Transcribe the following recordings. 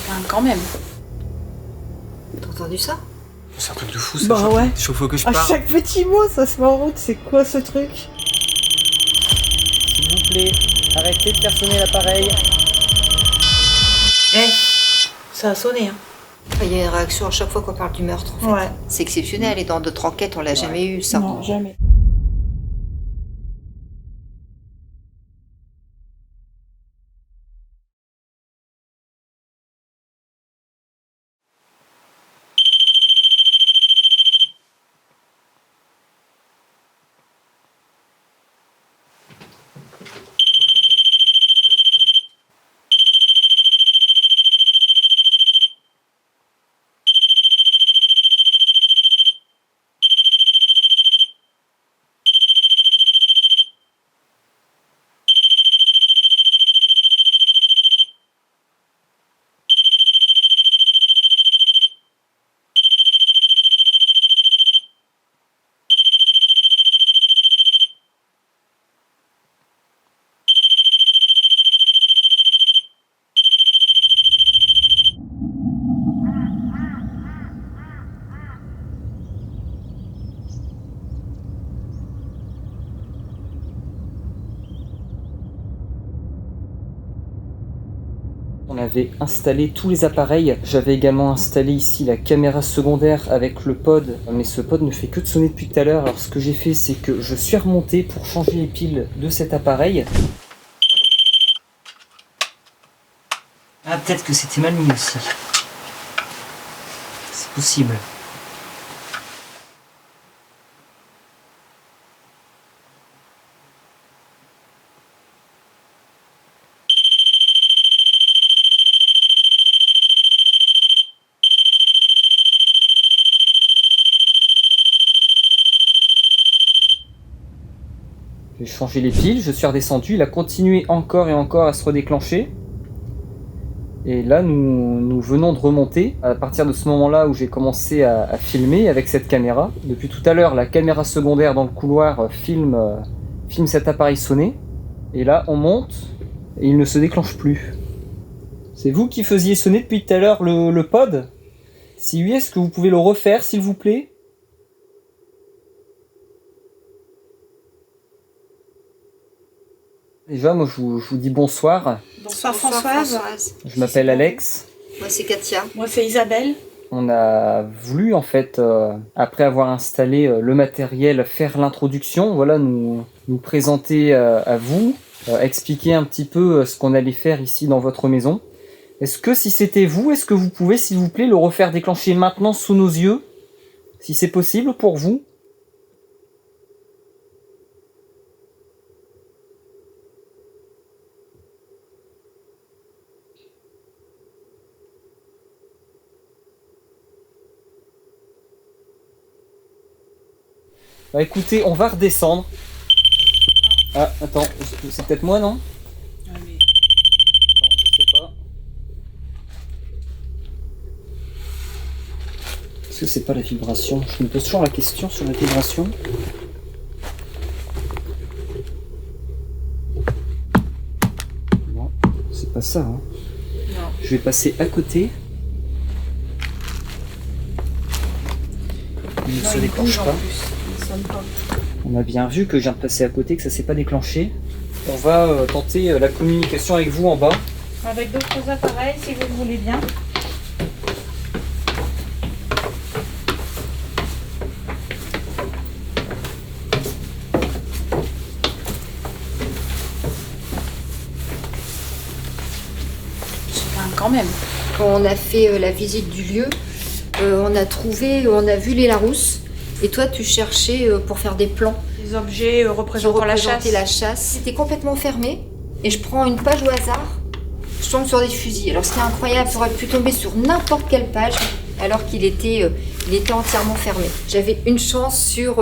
Enfin, quand même. T'as entendu ça? C'est un truc de fou ça. Bah ouais. Il faut que je À parte. chaque petit mot, ça se met en route. C'est quoi ce truc? S'il vous plaît, arrêtez de faire sonner l'appareil. Ça a sonné, hein. Il y a une réaction à chaque fois qu'on parle du meurtre, en fait. Ouais. C'est exceptionnel, et dans d'autres enquêtes, on l'a jamais eu, ça. Non, jamais. On avait installé tous les appareils. J'avais également installé ici la caméra secondaire avec le pod. Mais ce pod ne fait que de sonner depuis tout à l'heure. Alors ce que j'ai fait, c'est que je suis remonté pour changer les piles de cet appareil. Ah, peut-être que c'était mal mis aussi. C'est possible. J'ai changé les piles, je suis redescendu, il a continué encore et encore à se redéclencher. Et là, nous venons de remonter, à partir de ce moment-là où j'ai commencé à filmer avec cette caméra. Depuis tout à l'heure, la caméra secondaire dans le couloir filme cet appareil sonné. Et là, on monte, et il ne se déclenche plus. C'est vous qui faisiez sonner depuis tout à l'heure le pod? Si oui, est-ce que vous pouvez le refaire, s'il vous plaît? Déjà, moi, je vous dis bonsoir. Bonsoir Françoise. Je m'appelle Alex. Moi, c'est Katia. Moi, c'est Isabelle. On a voulu, en fait, après avoir installé le matériel, faire l'introduction, voilà, nous présenter à vous, expliquer un petit peu ce qu'on allait faire ici dans votre maison. Est-ce que si c'était vous, est-ce que vous pouvez, s'il vous plaît, le refaire déclencher maintenant sous nos yeux? Si c'est possible pour vous? Bah écoutez, on va redescendre. Ah, attends, c'est peut-être moi, non? Ah, mais... Non, je sais pas. Est-ce que c'est pas la vibration? Je me pose toujours la question sur la vibration. Non, c'est pas ça, hein. Non. Je vais passer à côté. Il ne se déclenche pas. On a bien vu que je viens de passer à côté, que ça s'est pas déclenché. On va tenter la communication avec vous en bas. Avec d'autres appareils, si vous le voulez bien. Enfin, quand même. Quand on a fait la visite du lieu, on a vu les Larousse. Et toi, tu cherchais pour faire des plans. Des objets représentant la chasse. La chasse. C'était complètement fermé. Et je prends une page au hasard. Je tombe sur des fusils. Alors, ce qui est incroyable, j'aurais pu tomber sur n'importe quelle page, alors qu'il était entièrement fermé. J'avais une chance sur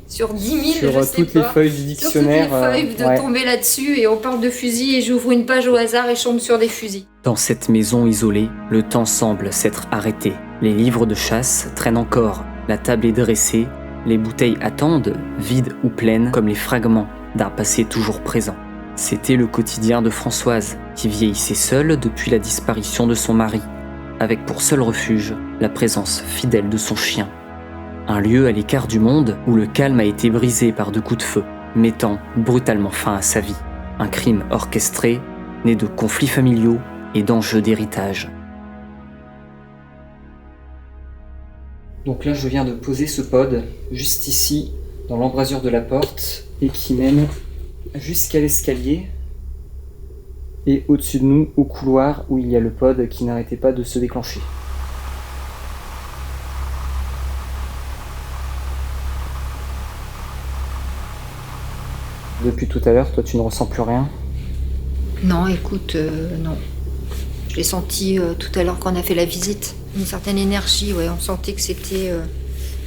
10 000, Sur toutes les feuilles du dictionnaire. Sur toutes les feuilles de tomber là-dessus. Et on parle de fusils. Et j'ouvre une page au hasard et je tombe sur des fusils. Dans cette maison isolée, le temps semble s'être arrêté. Les livres de chasse traînent encore. La table est dressée, les bouteilles attendent, vides ou pleines, comme les fragments d'un passé toujours présent. C'était le quotidien de Françoise, qui vieillissait seule depuis la disparition de son mari, avec pour seul refuge la présence fidèle de son chien. Un lieu à l'écart du monde où le calme a été brisé par 2 coups de feu, mettant brutalement fin à sa vie. Un crime orchestré, né de conflits familiaux et d'enjeux d'héritage. Donc là, je viens de poser ce pod juste ici, dans l'embrasure de la porte, et qui mène jusqu'à l'escalier et au-dessus de nous, au couloir où il y a le pod qui n'arrêtait pas de se déclencher. Depuis tout à l'heure, toi, tu ne ressens plus rien? Non, écoute, non. Je l'ai senti tout à l'heure quand on a fait la visite. Une certaine énergie, ouais. On sentait que c'était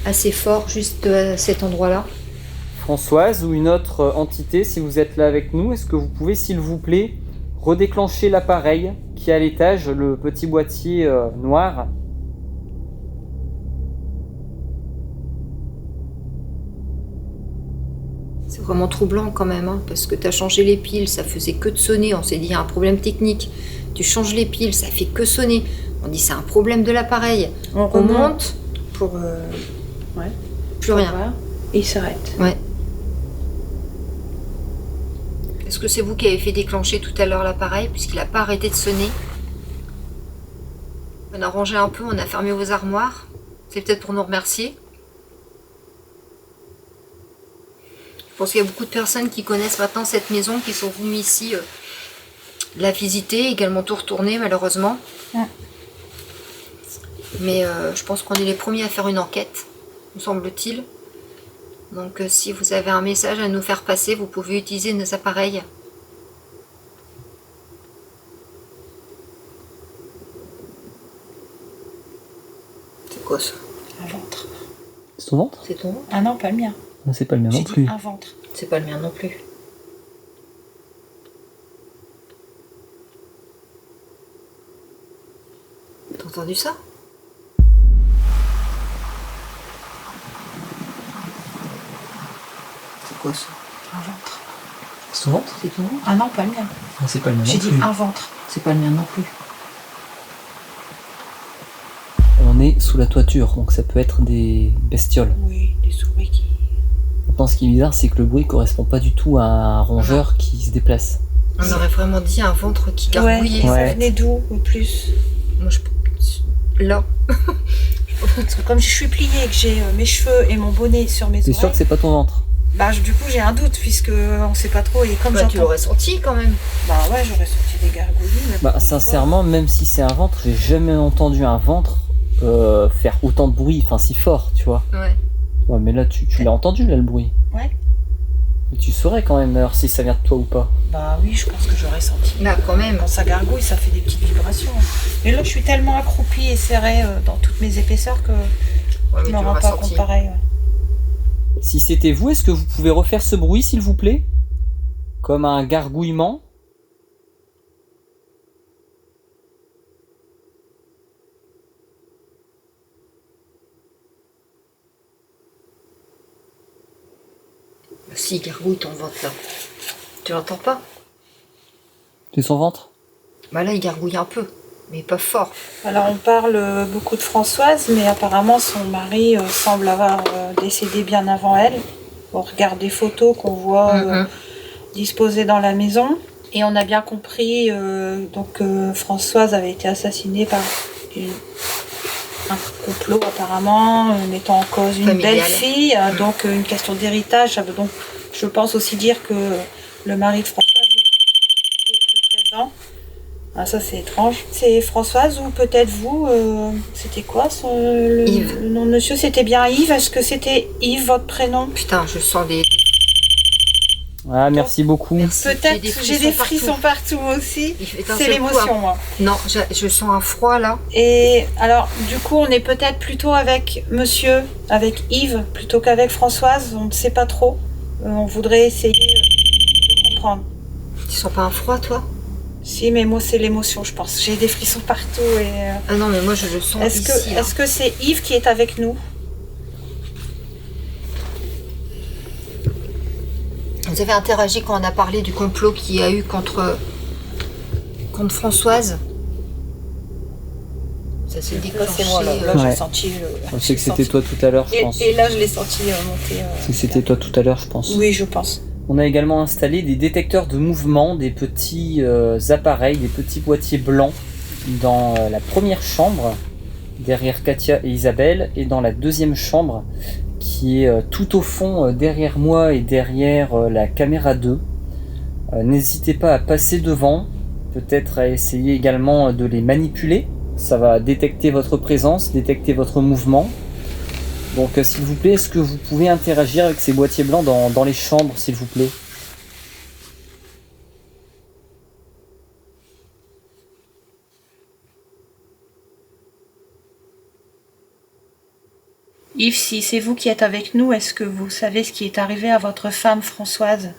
assez fort juste à cet endroit-là. Françoise ou une autre entité, si vous êtes là avec nous, est-ce que vous pouvez, s'il vous plaît, redéclencher l'appareil qui est à l'étage, le petit boîtier noir? C'est vraiment troublant quand même, hein, parce que tu as changé les piles, ça faisait que de sonner. On s'est dit, il y a un problème technique. Tu changes les piles, ça fait que sonner. On dit, c'est un problème de l'appareil. On remonte pour... plus rien. Voir. Et il s'arrête. Ouais. Est-ce que c'est vous qui avez fait déclencher tout à l'heure l'appareil, puisqu'il n'a pas arrêté de sonner? On a rangé un peu, on a fermé vos armoires. C'est peut-être pour nous remercier. Je pense qu'il y a beaucoup de personnes qui connaissent maintenant cette maison, qui sont venues ici la visiter, également tout retourner malheureusement. Ouais. Mais je pense qu'on est les premiers à faire une enquête, me semble-t-il. Donc si vous avez un message à nous faire passer, vous pouvez utiliser nos appareils. C'est quoi ça? Un ventre. C'est ton ventre? C'est ton ventre? Ah non, pas le mien. Non, c'est pas le mien non J'ai plus. dit un ventre. C'est pas le mien non plus. T'as entendu ça? C'est quoi ça? Un ventre. C'est ton ventre? C'est ton ventre? Ah non, pas le mien. Non, c'est pas le mien J'ai non dit plus. un ventre. C'est pas le mien non plus. On est sous la toiture, donc ça peut être des bestioles. Oui, des souris qui... Maintenant, ce qui est bizarre, c'est que le bruit correspond pas du tout à un rongeur qui se déplace. On aurait vraiment dit un ventre qui gargouillait. Ouais. Ça venait d'où, au plus? Moi, là. Parce que comme je suis pliée et que j'ai mes cheveux et mon bonnet sur mes T'es oreilles... sûr que c'est pas ton ventre? Bah, du coup, j'ai un doute, puisque on sait pas trop, et comme Bah, tu j'entends... l'aurais senti quand même. Bah ouais, j'aurais senti des gargouillis. Mais Bah, bon, sincèrement, même si c'est un ventre, j'ai jamais entendu un ventre faire autant de bruit, enfin si fort, tu vois. Ouais. Ouais, mais là, tu l'as entendu, là, le bruit. Ouais. Mais tu saurais quand même, alors, si ça vient de toi ou pas. Bah oui, je pense que j'aurais senti. Là, quand même. Quand ça gargouille, ça fait des petites vibrations. Mais là, je suis tellement accroupie et serrée dans toutes mes épaisseurs que Ouais, je mais me tu rends l'aurais pas senti. compte pareil. Ouais. Si c'était vous, est-ce que vous pouvez refaire ce bruit, s'il vous plaît? Comme un gargouillement? Si, il gargouille ton ventre là. Tu l'entends pas? C'est son ventre? Bah là, il gargouille un peu, mais pas fort. Alors, on parle beaucoup de Françoise, mais apparemment, son mari semble avoir décédé bien avant elle. On regarde des photos qu'on voit disposées dans la maison. Et on a bien compris que Françoise avait été assassinée par un complot apparemment, mettant en cause une Familial. belle fille. Donc une question d'héritage. Ça veut donc, je pense aussi dire que le mari de Françoise est plus présent. Ah, ça c'est étrange. C'est Françoise ou peut-être vous, c'était quoi Yves. le nom de monsieur? C'était bien Yves. Est-ce que c'était Yves votre prénom? Putain, je sens des... Ah, merci beaucoup. Merci. Peut-être, j'ai des frissons partout aussi. C'est l'émotion, moi. Non, je sens un froid là. Et alors, du coup, on est peut-être plutôt avec monsieur, avec Yves, plutôt qu'avec Françoise. On ne sait pas trop. On voudrait essayer de comprendre. Tu sens pas un froid, toi? Si, mais moi, c'est l'émotion, je pense. J'ai des frissons partout. Et Ah non, mais moi, je le sens ici. est-ce que c'est Yves qui est avec nous? Vous avez interagi quand on a parlé du complot qu'il y a eu contre Françoise. Ça s'est Là, déclenché. c'est moi, là Ouais. j'ai senti... Je sais que c'était toi tout à l'heure, je pense. Et là, je l'ai senti monter. Je sais que c'était toi tout à l'heure, je pense. Oui, je pense. On a également installé des détecteurs de mouvement, des petits appareils, des petits boîtiers blancs dans la première chambre, derrière Katia et Isabelle, et dans la deuxième chambre, qui est tout au fond derrière moi et derrière la caméra 2. N'hésitez pas à passer devant, peut-être à essayer également de les manipuler. Ça va détecter votre présence, détecter votre mouvement. Donc s'il vous plaît, est-ce que vous pouvez interagir avec ces boîtiers blancs dans les chambres, s'il vous plaît? Yves, si c'est vous qui êtes avec nous, est-ce que vous savez ce qui est arrivé à votre femme Françoise?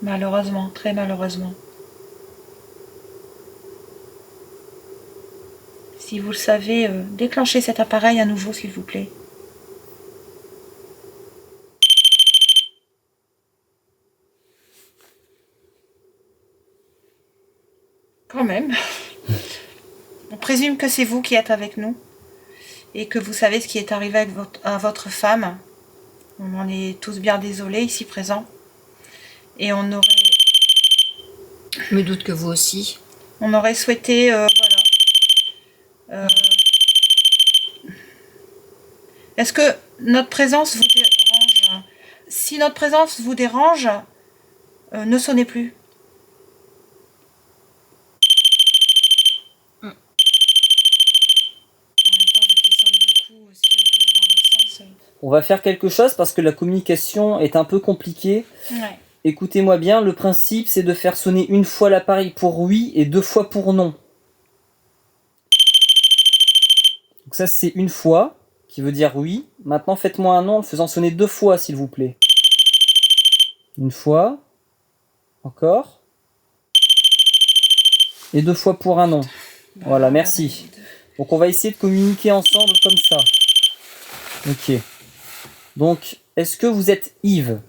Malheureusement, très malheureusement. Si vous le savez, déclenchez cet appareil à nouveau, s'il vous plaît. Quand même. On présume que c'est vous qui êtes avec nous et que vous savez ce qui est arrivé à votre femme. On en est tous bien désolés ici présents. Et on aurait Je me doute que vous aussi. souhaité, Est-ce que notre présence vous dérange? Si notre présence vous dérange, ne sonnez plus. En même temps, vu qu'il sonne beaucoup, si elle pose dans l'autre sens. On va faire quelque chose parce que la communication est un peu compliquée. Ouais. Écoutez-moi bien, le principe c'est de faire sonner une fois l'appareil pour oui et 2 fois pour non. Donc ça c'est une fois, qui veut dire oui. Maintenant faites-moi un non en le faisant sonner 2 fois s'il vous plaît. Une fois. Encore. Et 2 fois pour un non. Voilà, merci. Donc on va essayer de communiquer ensemble comme ça. Ok. Donc, est-ce que vous êtes Yves ?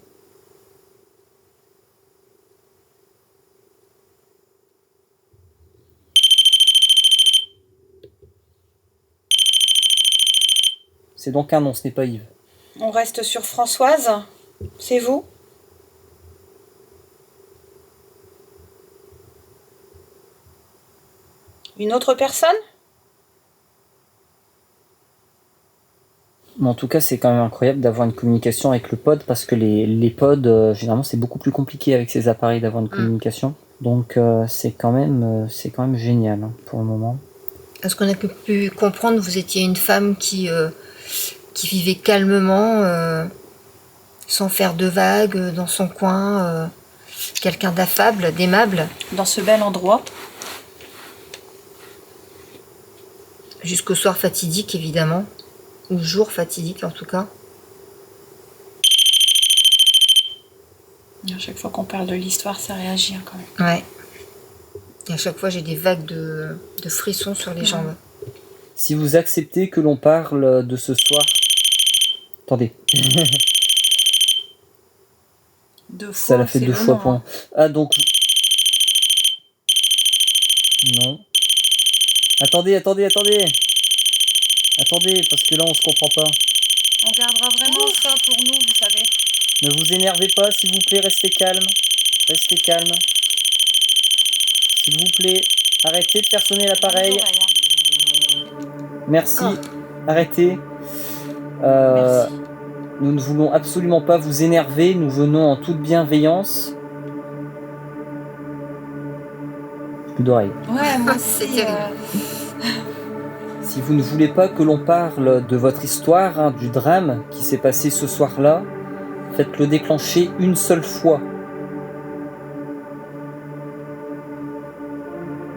C'est donc un non, ce n'est pas Yves. On reste sur Françoise. C'est vous? Une autre personne? Mais en tout cas, c'est quand même incroyable d'avoir une communication avec le pod parce que les pods, généralement, c'est beaucoup plus compliqué avec ces appareils d'avoir une communication. Donc, c'est quand même génial hein, pour le moment. À ce qu'on a pu comprendre, vous étiez une femme qui vivait calmement, sans faire de vagues, dans son coin, quelqu'un d'affable, d'aimable. Dans ce bel endroit. Jusqu'au soir fatidique, évidemment. Ou jour fatidique, en tout cas. À chaque fois qu'on parle de l'histoire, ça réagit hein, quand même. Ouais. Et à chaque fois, j'ai des vagues de frissons sur les jambes. Si vous acceptez que l'on parle de ce soir... Attendez. Deux fois, Ça l'a fait c'est 2 le fois nom, pour... hein. Ah, donc... Non. Attendez, attendez, parce que là, on se comprend pas. On gardera vraiment ça pour nous, vous savez. Ne vous énervez pas, s'il vous plaît, restez calme. Restez calme. S'il vous plaît, arrêtez de faire sonner l'appareil. Merci. Arrêtez. Merci. Nous ne voulons absolument pas vous énerver. Nous venons en toute bienveillance. Plus d'oreilles. Ouais, moi C'est aussi. terrible. Si vous ne voulez pas que l'on parle de votre histoire, hein, du drame qui s'est passé ce soir-là, faites-le déclencher une seule fois.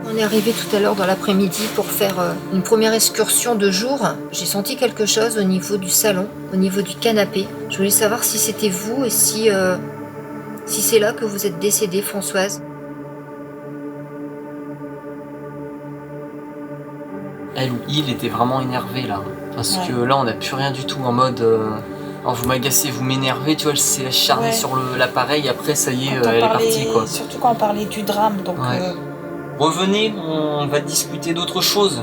On est arrivé tout à l'heure dans l'après-midi pour faire une première excursion de jour. J'ai senti quelque chose au niveau du salon, au niveau du canapé. Je voulais savoir si c'était vous et si c'est là que vous êtes décédée, Françoise. Elle ou il était vraiment énervé là. Parce que là, on n'a plus rien du tout en mode Alors vous m'agacez, vous m'énervez, tu vois, elle s'est acharnée Ouais. sur l'appareil, après ça y est, Quand on elle est parlait- partie quoi. Surtout quand on parlait du drame, donc Ouais. Revenez, on va discuter d'autre chose.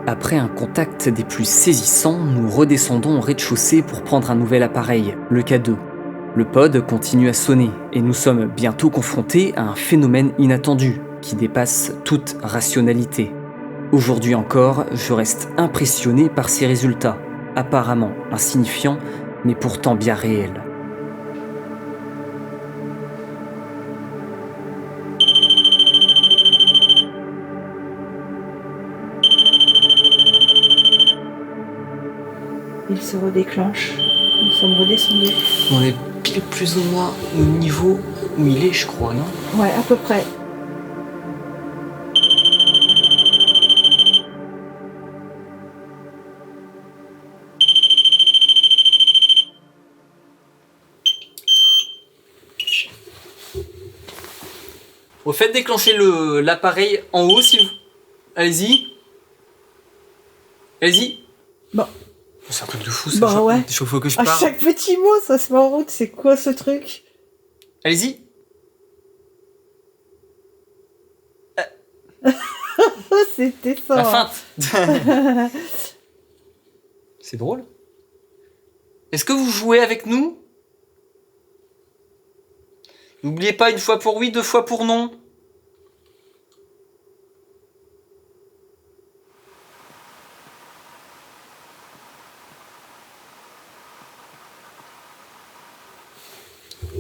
Après un contact des plus saisissants, nous redescendons au rez-de-chaussée pour prendre un nouvel appareil, le K2. Le pod continue à sonner et nous sommes bientôt confrontés à un phénomène inattendu qui dépasse toute rationalité. Aujourd'hui encore, je reste impressionné par ces résultats, apparemment insignifiants, mais pourtant bien réels. il se redéclenche. Nous sommes redescendus. On est pile plus ou moins au niveau où il est, je crois, non? Ouais, à peu près. Au fait, déclencher l'appareil en haut, s'il vous... Allez-y. Allez-y. Bon. C'est un truc de fou, ça. Bah ouais. Chaque fois que je À parle. chaque petit mot, ça se met en route. C'est quoi ce truc? Allez-y. C'était ça. La hein. feinte. C'est drôle. Est-ce que vous jouez avec nous? N'oubliez pas, une fois pour oui, deux fois pour non.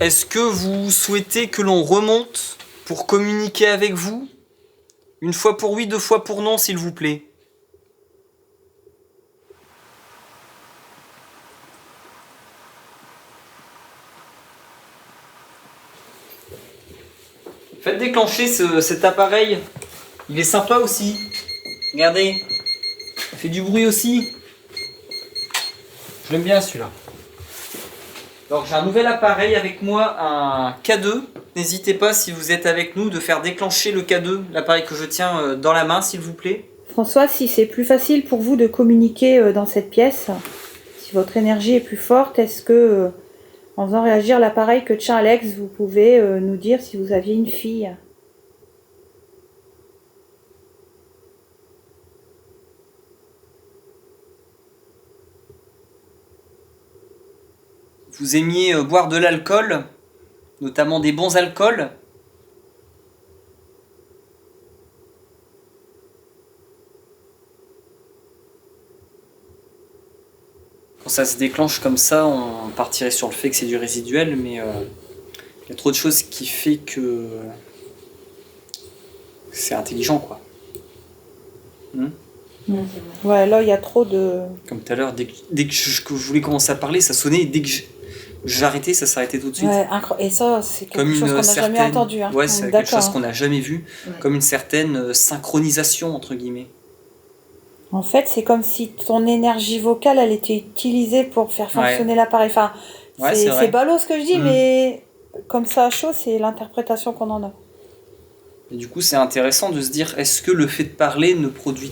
Est-ce que vous souhaitez que l'on remonte pour communiquer avec vous? Une fois pour oui, deux fois pour non, s'il vous plaît. Faites déclencher cet appareil. Il est sympa aussi. Regardez. Il fait du bruit aussi. Je l'aime bien celui-là. Alors j'ai un nouvel appareil avec moi, un K2. N'hésitez pas, si vous êtes avec nous, de faire déclencher le K2, l'appareil que je tiens dans la main, s'il vous plaît. François, si c'est plus facile pour vous de communiquer dans cette pièce, si votre énergie est plus forte, est-ce que, en faisant réagir l'appareil que tient Alex, vous pouvez nous dire si vous aviez une fille? Vous aimiez boire de l'alcool, notamment des bons alcools. Quand ça se déclenche comme ça, on partirait sur le fait que c'est du résiduel, mais il y a trop de choses qui fait que c'est intelligent, quoi. Ouais, là, il y a trop de... Comme tout à l'heure, dès que je voulais commencer à parler, ça sonnait, et dès que j'arrêtais, ça s'arrêtait tout de suite. Ouais, et ça, c'est quelque Comme chose une qu'on n'a certaine... jamais entendu. Hein. Ouais, On c'est est quelque chose d'accord. qu'on n'a jamais vu, Ouais. comme une certaine synchronisation, entre guillemets. En fait, c'est comme si ton énergie vocale, elle était utilisée pour faire fonctionner l'appareil. Enfin, Ouais, c'est vrai. c'est ballot ce que je dis, Mm. mais comme ça à chaud, c'est l'interprétation qu'on en a. Et du coup, c'est intéressant de se dire, est-ce que le fait de parler ne produit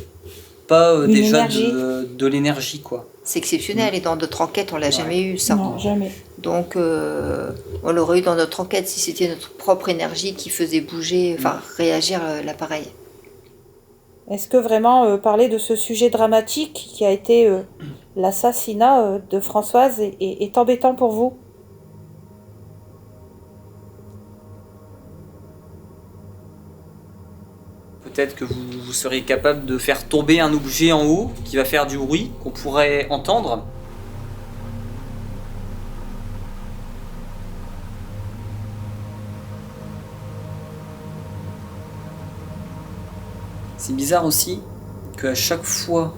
pas Une déjà énergie. de l'énergie, quoi. C'est exceptionnel et dans notre enquête, on l'a jamais eu ça. Non, jamais. Donc, on l'aurait eu dans notre enquête si c'était notre propre énergie qui faisait bouger, enfin réagir l'appareil. Est-ce que vraiment parler de ce sujet dramatique qui a été l'assassinat de Françoise est embêtant pour vous? Peut-être que vous serez capable de faire tomber un objet en haut qui va faire du bruit, qu'on pourrait entendre. C'est bizarre aussi qu'à chaque fois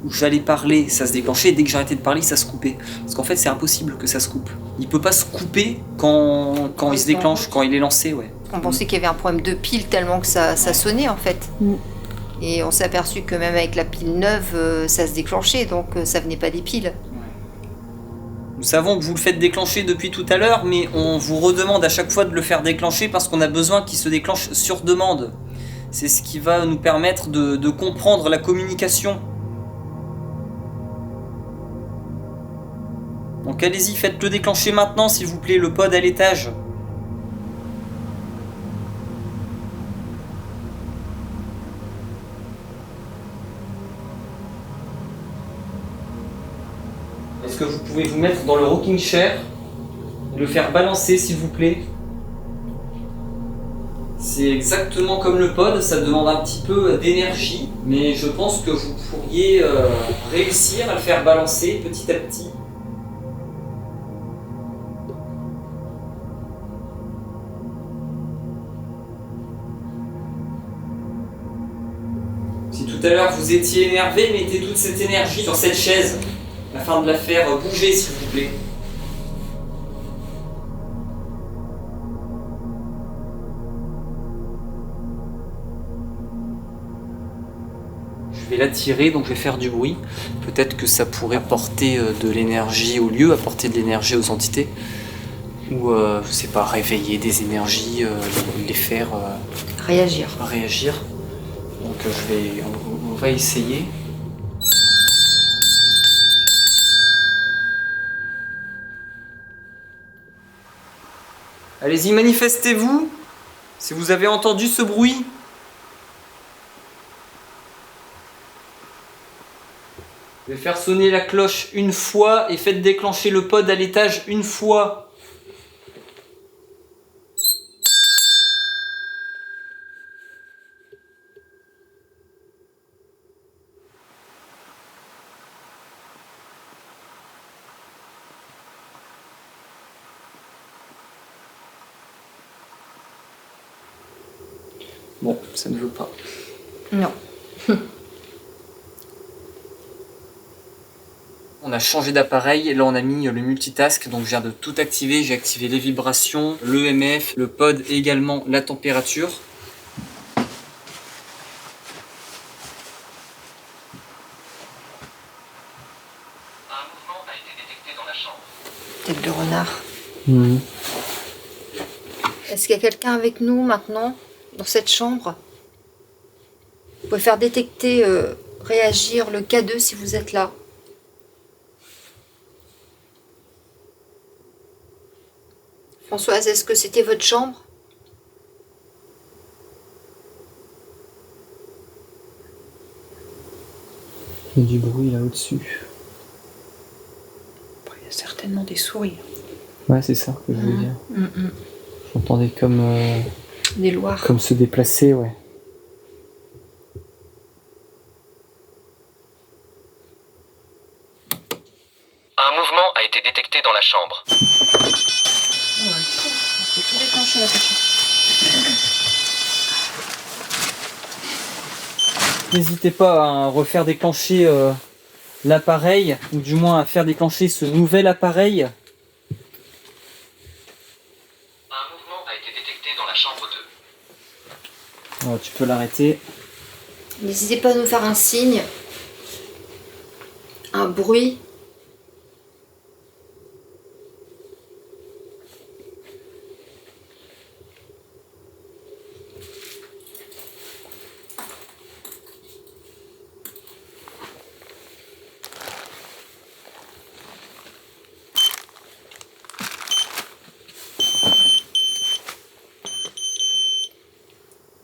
où j'allais parler, ça se déclenchait, et dès que j'arrêtais de parler, ça se coupait. Parce qu'en fait, c'est impossible que ça se coupe. Il peut pas se couper quand il se déclenche, quand il est lancé, ouais. On pensait qu'il y avait un problème de pile tellement que ça sonnait en fait. Mm. Et on s'est aperçu que même avec la pile neuve, ça se déclenchait, donc ça venait pas des piles. Nous savons que vous le faites déclencher depuis tout à l'heure, mais on vous redemande à chaque fois de le faire déclencher parce qu'on a besoin qu'il se déclenche sur demande. C'est ce qui va nous permettre de comprendre la communication. Donc allez-y, faites-le déclencher maintenant, s'il vous plaît, le pod à l'étage. Est-ce que vous pouvez vous mettre dans le rocking chair et le faire balancer, s'il vous plaît? C'est exactement comme le pod, ça demande un petit peu d'énergie, mais je pense que vous pourriez réussir à le faire balancer petit à petit. Si tout à l'heure vous étiez énervé, mettez toute cette énergie sur cette chaise afin de la faire bouger, s'il vous plaît. Je vais la tirer, donc je vais faire du bruit. Peut-être que ça pourrait apporter de l'énergie au lieu, apporter de l'énergie aux entités. Ou, je sais pas, réveiller des énergies, les faire Réagir. Donc on va essayer. Allez-y, manifestez-vous si vous avez entendu ce bruit. Je vais faire sonner la cloche une fois et faites déclencher le pod à l'étage une fois. Bon, ça ne veut pas. Non. On a changé d'appareil et là on a mis le multitask, donc je viens de tout activer. J'ai activé les vibrations, l'EMF, le pod et également la température. Un mouvement a été détecté dans la chambre. Tête de renard. Mmh. Est-ce qu'il y a quelqu'un avec nous maintenant, dans cette chambre? Vous pouvez faire détecter, réagir le K2 si vous êtes là. Françoise, est-ce que c'était votre chambre? Il y a du bruit là au-dessus. Il y a certainement des souris. Ouais, c'est ça que je voulais dire. J'entendais comme Des loirs. comme se déplacer, ouais. Un mouvement a été détecté dans la chambre. J'ai tout déclenché là, N'hésitez pas à refaire déclencher l'appareil, ou du moins à faire déclencher ce nouvel appareil. Un mouvement a été détecté dans la chambre 2. Tu peux l'arrêter. N'hésitez pas à nous faire un signe, un bruit.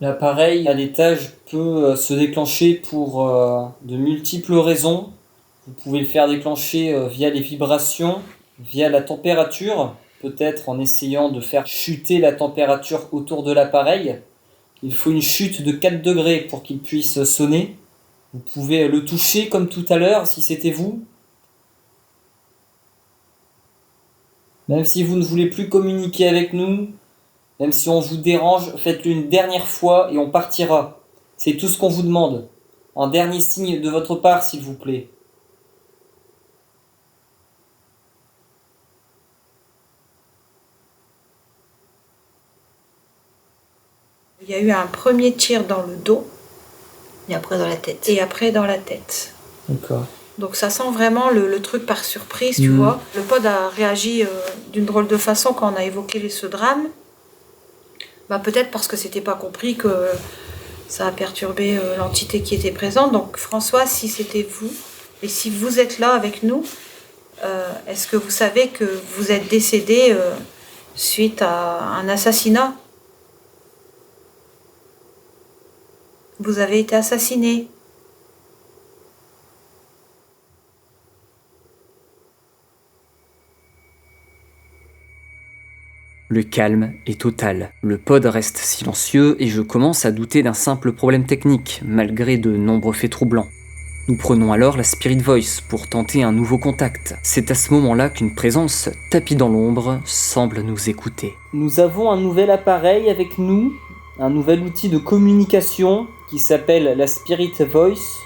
L'appareil à l'étage peut se déclencher pour de multiples raisons. Vous pouvez le faire déclencher via les vibrations, via la température, peut-être en essayant de faire chuter la température autour de l'appareil. Il faut une chute de 4 degrés pour qu'il puisse sonner. Vous pouvez le toucher comme tout à l'heure si c'était vous. Même si vous ne voulez plus communiquer avec nous, même si on vous dérange, faites-le une dernière fois et on partira. C'est tout ce qu'on vous demande. Un dernier signe de votre part, s'il vous plaît. Il y a eu un premier tir dans le dos Et après dans la tête. et après dans la tête. D'accord. Donc ça sent vraiment le truc par surprise, tu vois. Le pod a réagi d'une drôle de façon quand on a évoqué ce drame. Bah, peut-être parce que c'était pas compris que ça a perturbé l'entité qui était présente. Donc François, si c'était vous, et si vous êtes là avec nous, est-ce que vous savez que vous êtes décédé suite à un assassinat? Vous avez été assassiné. Le calme est total. Le pod reste silencieux et je commence à douter d'un simple problème technique, malgré de nombreux faits troublants. Nous prenons alors la Spirit Voice pour tenter un nouveau contact. C'est à ce moment-là qu'une présence tapie dans l'ombre semble nous écouter. Nous avons un nouvel appareil avec nous, un nouvel outil de communication qui s'appelle la Spirit Voice.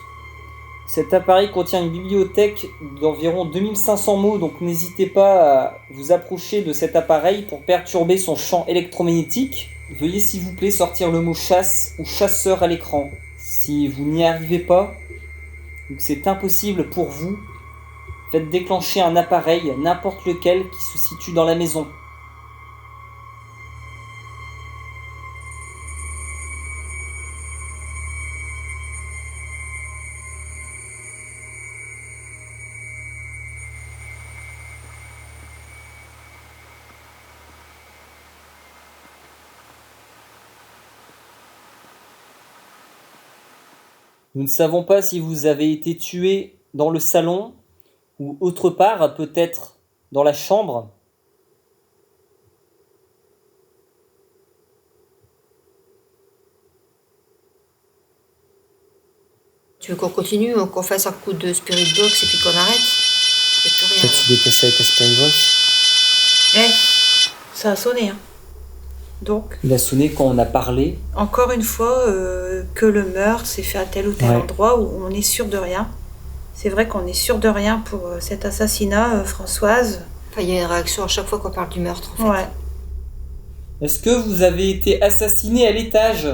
Cet appareil contient une bibliothèque d'environ 2500 mots, donc n'hésitez pas à vous approcher de cet appareil pour perturber son champ électromagnétique. Veuillez s'il vous plaît sortir le mot chasse ou chasseur à l'écran. Si vous n'y arrivez pas, ou que c'est impossible pour vous, faites déclencher un appareil, n'importe lequel, qui se situe dans la maison. Nous ne savons pas si vous avez été tué dans le salon ou autre part, peut-être dans la chambre. Tu veux qu'on continue, qu'on fasse un coup de Spirit Box et puis qu'on arrête? Il n'y a plus rien. Peut-être se déplacer avec la Spirit Voice. Ça a sonné. Hein. Donc, Il a sonné quand on a parlé. encore une fois, que le meurtre s'est fait à tel ou tel endroit où on est sûr de rien. C'est vrai qu'on est sûr de rien pour cet assassinat, Françoise. Enfin, il y a une réaction à chaque fois qu'on parle du meurtre, en fait. Ouais. Est-ce que vous avez été assassiné à l'étage ?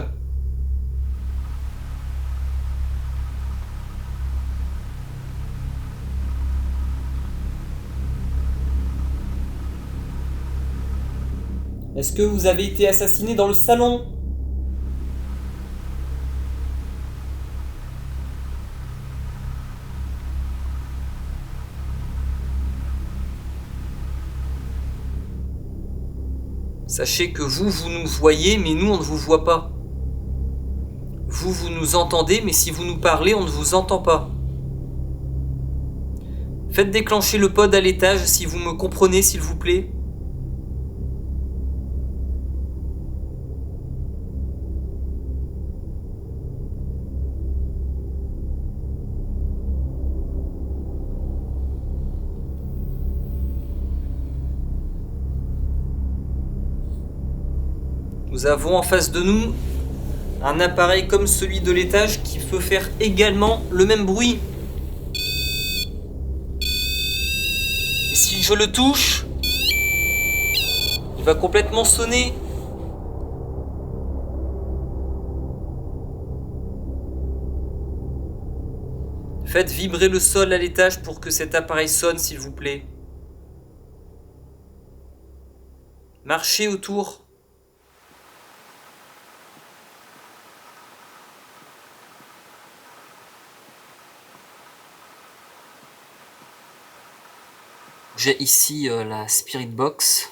Est-ce que vous avez été assassiné dans le salon ? Sachez que vous nous voyez, mais nous, on ne vous voit pas. Vous nous entendez, mais si vous nous parlez, on ne vous entend pas. Faites déclencher le pod à l'étage si vous me comprenez, s'il vous plaît. Nous avons en face de nous un appareil comme celui de l'étage qui peut faire également le même bruit. Et si je le touche, il va complètement sonner. Faites vibrer le sol à l'étage pour que cet appareil sonne, s'il vous plaît. Marchez autour. J'ai ici la Spirit Box.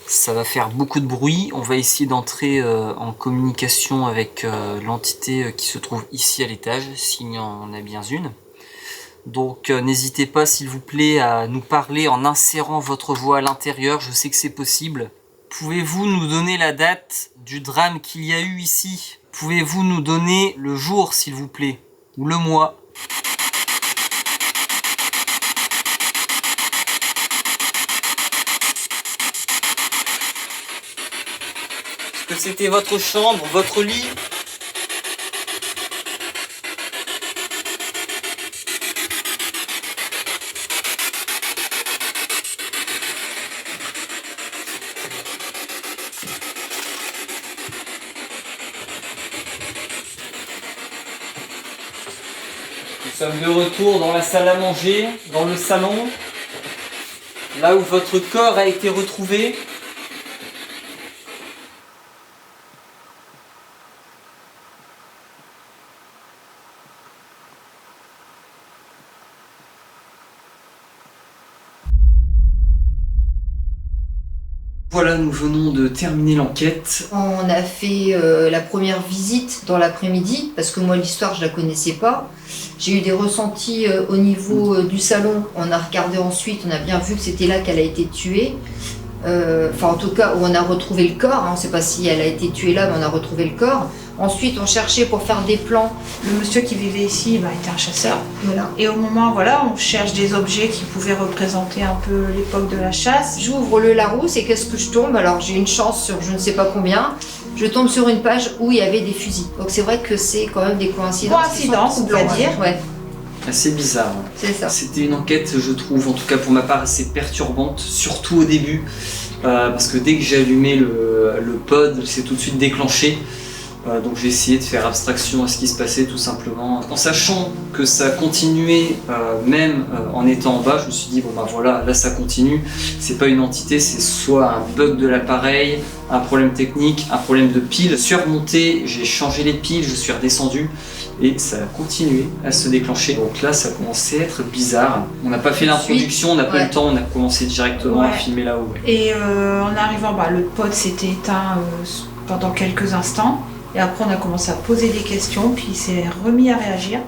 Ça va faire beaucoup de bruit. On va essayer d'entrer en communication avec l'entité qui se trouve ici à l'étage, s'il y en a bien une. Donc n'hésitez pas s'il vous plaît à nous parler en insérant votre voix à l'intérieur. Je sais que c'est possible. Pouvez-vous nous donner la date du drame qu'il y a eu ici? Pouvez-vous nous donner le jour s'il vous plaît? Ou le mois? Est-ce que c'était votre chambre, votre lit? Nous sommes de retour dans la salle à manger, dans le salon, là où votre corps a été retrouvé. Voilà, nous venons de terminer l'enquête. On a fait la première visite dans l'après-midi, parce que moi l'histoire je la connaissais pas. J'ai eu des ressentis au niveau du salon. On a regardé ensuite, on a bien vu que c'était là qu'elle a été tuée. Enfin en tout cas où on a retrouvé le corps, hein. On ne sait pas si elle a été tuée là, mais on a retrouvé le corps. Ensuite on cherchait pour faire des plans. Le monsieur qui vivait ici était un chasseur. Voilà. Et au moment, voilà, on cherche des objets qui pouvaient représenter un peu l'époque de la chasse. J'ouvre le Larousse et qu'est-ce que je tombe? Alors j'ai une chance sur je ne sais pas combien. Je tombe sur une page où il y avait des fusils. Donc c'est vrai que c'est quand même des coïncidences. Coïncidence, on peut dire. Ouais, Assez bizarre. c'est ça. C'était une enquête, je trouve, en tout cas pour ma part, assez perturbante, surtout au début, parce que dès que j'ai allumé le pod, c'est tout de suite déclenché. Donc j'ai essayé de faire abstraction à ce qui se passait tout simplement. En sachant que ça continuait, même en étant en bas, je me suis dit, bon bah voilà, là ça continue. C'est pas une entité, c'est soit un bug de l'appareil, un problème technique, un problème de pile. Je suis remonté, j'ai changé les piles, je suis redescendu. Et ça a continué à se déclencher. Donc là, ça commençait à être bizarre. On n'a pas fait l'introduction, on n'a pas eu le temps, on a commencé directement à filmer là-haut. Et en arrivant, le pod s'était éteint pendant quelques instants. Et après, on a commencé à poser des questions, puis il s'est remis à réagir.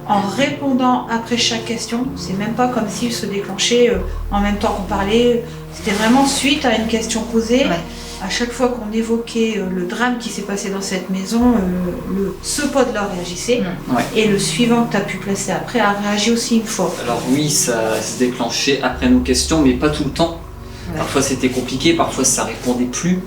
En répondant après chaque question, c'est même pas comme s'il se déclenchait en même temps qu'on parlait. C'était vraiment suite à une question posée. Ouais. À chaque fois qu'on évoquait le drame qui s'est passé dans cette maison, ce pod-là réagissait. Ouais. Et le suivant que tu as pu placer après a réagi aussi une fois. Alors oui, ça se déclenchait après nos questions, mais pas tout le temps. Ouais. Parfois c'était compliqué, parfois ça répondait plus.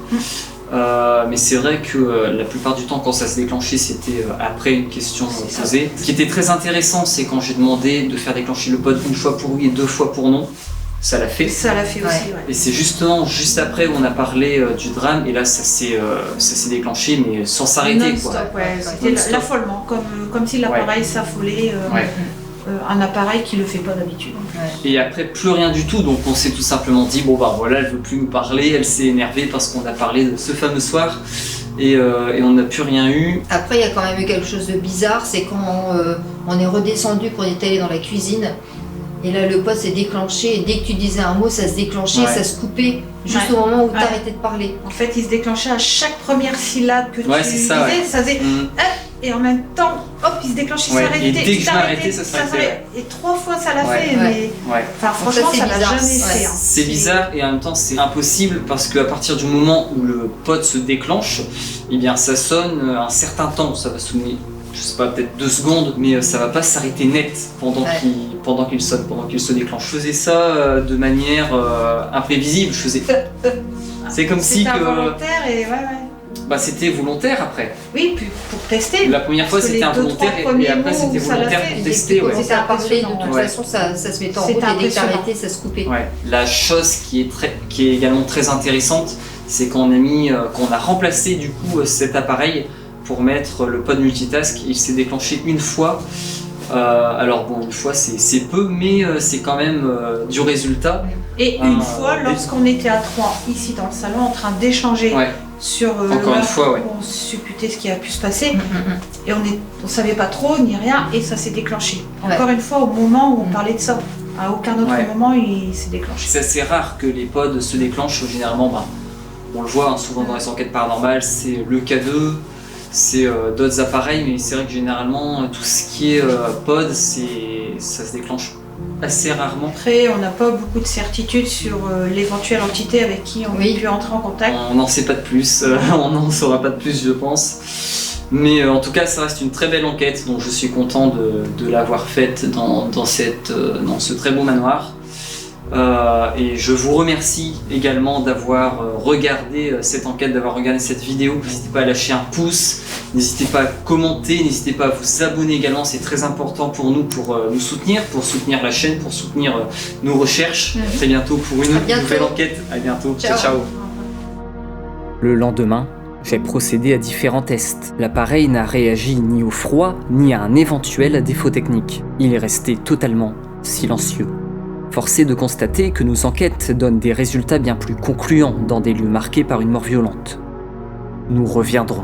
Mais c'est vrai que la plupart du temps, quand ça se déclenchait, c'était après une question posée. Ce qui était très intéressant, c'est quand j'ai demandé de faire déclencher le pod une fois pour oui et 2 fois pour non. Ça l'a fait. Ça l'a fait aussi, ouais. Et c'est justement juste après où on a parlé du drame, et là ça s'est déclenché, mais sans s'arrêter. Non-stop, Quoi. ouais. C'était Non-stop. l'affolement, comme si l'appareil s'affolait. Ouais. Un appareil qui le fait pas d'habitude. Et après, plus rien du tout, donc on s'est tout simplement dit, bon bah voilà, elle veut plus nous parler, elle s'est énervée parce qu'on a parlé de ce fameux soir, et on n'a plus rien eu. Après, il y a quand même eu quelque chose de bizarre, c'est quand on est redescendu pour être allé dans la cuisine. Et là, le pod s'est déclenché, et dès que tu disais un mot, ça se déclenchait, ça se coupait, juste au moment où tu arrêtais de parler. En fait, il se déclenchait à chaque première syllabe que tu disais, ça faisait et en même temps, hop, il se déclenchait, ça s'arrêtait. Et dès que je m'arrêtais, ça s'arrêtait. Et 3 fois, ça l'a fait, Ouais. mais enfin, franchement, ça l'a jamais fait. Hein. C'est bizarre, et en même temps, c'est impossible, parce qu'à partir du moment où le pod se déclenche, eh bien, ça sonne un certain temps, ça va sonner. Je sais pas, peut-être 2 secondes, mais ça va pas s'arrêter net pendant qu'il sonne, pendant qu'il se déclenche. Je faisais ça de manière imprévisible, je faisais... C'est comme si que... C'était involontaire et Bah c'était volontaire après. Oui, puis pour tester. La première fois c'était involontaire et après c'était volontaire pour tester. Ouais. C'était à parler, de toute Ouais. façon ça se mettait en C'était route et dès que impressionnant. t'arrêtais, ça se coupait. Ouais. La chose qui est également très intéressante, c'est qu'on a remplacé du coup cet appareil pour mettre le pod multitask. Il s'est déclenché une fois. Alors bon, une fois c'est peu, mais c'est quand même du résultat. Et une fois, lorsqu'on était à 3 ici dans le salon en train d'échanger sur encore une fois, on supputait ce qui a pu se passer et on savait pas trop ni rien et ça s'est déclenché. Encore une fois, au moment où on parlait de ça, à aucun autre moment il s'est déclenché. C'est assez rare que les pods se déclenchent. Généralement, on le voit souvent dans les enquêtes paranormales, c'est le K2. C'est d'autres appareils, mais c'est vrai que généralement tout ce qui est pod, ça se déclenche assez rarement. Après, on n'a pas beaucoup de certitude sur l'éventuelle entité avec qui on a pu entrer en contact. On n'en sait pas de plus, on n'en saura pas de plus, je pense. Mais en tout cas, ça reste une très belle enquête, donc je suis content de l'avoir faite dans ce très beau manoir. Et je vous remercie également d'avoir regardé cette enquête, d'avoir regardé cette vidéo. N'hésitez pas à lâcher un pouce, n'hésitez pas à commenter, n'hésitez pas à vous abonner également, c'est très important pour nous, pour nous soutenir, pour soutenir la chaîne, pour soutenir nos recherches. À très bientôt pour une nouvelle enquête. À bientôt, ciao. Le lendemain, j'ai procédé à différents tests. L'appareil n'a réagi ni au froid, ni à un éventuel défaut technique. Il est resté totalement silencieux. Force est de constater que nos enquêtes donnent des résultats bien plus concluants dans des lieux marqués par une mort violente. Nous reviendrons.